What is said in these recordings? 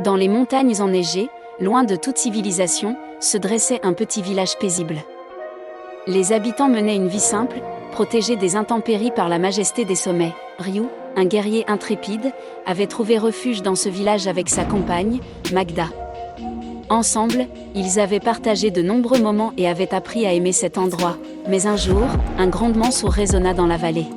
Dans les montagnes enneigées, loin de toute civilisation, se dressait un petit village paisible. Les habitants menaient une vie simple, protégés des intempéries par la majesté des sommets. Ryu, un guerrier intrépide, avait trouvé refuge dans ce village avec sa compagne, Magda. Ensemble, ils avaient partagé de nombreux moments et avaient appris à aimer cet endroit. Mais un jour, un grondement sourd résonna dans la vallée.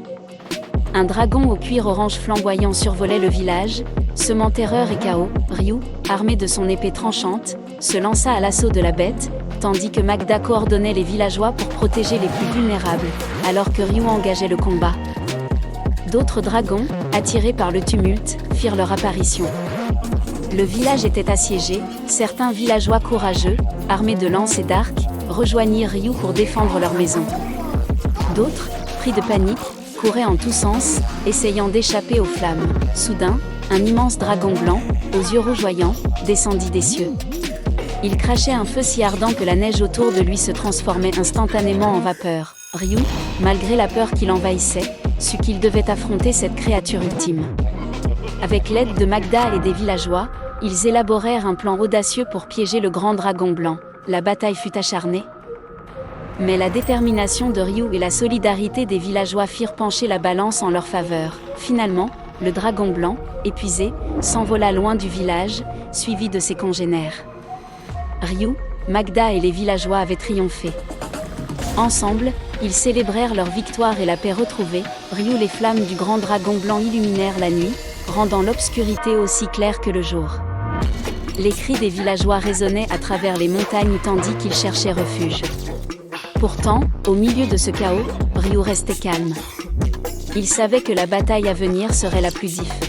Un dragon au cuir orange flamboyant survolait le village, semant terreur et chaos. Ryu, armé de son épée tranchante, se lança à l'assaut de la bête, tandis que Magda coordonnait les villageois pour protéger les plus vulnérables, alors que Ryu engageait le combat. D'autres dragons, attirés par le tumulte, firent leur apparition. Le village était assiégé, certains villageois courageux, armés de lances et d'arcs, rejoignirent Ryu pour défendre leur maison. D'autres, pris de panique, couraient en tous sens, essayant d'échapper aux flammes. Soudain, un immense dragon blanc, aux yeux rougeoyants, descendit des cieux. Il crachait un feu si ardent que la neige autour de lui se transformait instantanément en vapeur. Ryu, malgré la peur qui l'envahissait, sut qu'il devait affronter cette créature ultime. Avec l'aide de Magda et des villageois, ils élaborèrent un plan audacieux pour piéger le grand dragon blanc. La bataille fut acharnée. Mais la détermination de Ryu et la solidarité des villageois firent pencher la balance en leur faveur. Finalement, le dragon blanc, épuisé, s'envola loin du village, suivi de ses congénères. Ryu, Magda et les villageois avaient triomphé. Ensemble, ils célébrèrent leur victoire et la paix retrouvée. Ryu, les flammes du grand dragon blanc illuminèrent la nuit, rendant l'obscurité aussi claire que le jour. Les cris des villageois résonnaient à travers les montagnes tandis qu'ils cherchaient refuge. Pourtant, au milieu de ce chaos, Ryu restait calme. Il savait que la bataille à venir serait la plus difficile.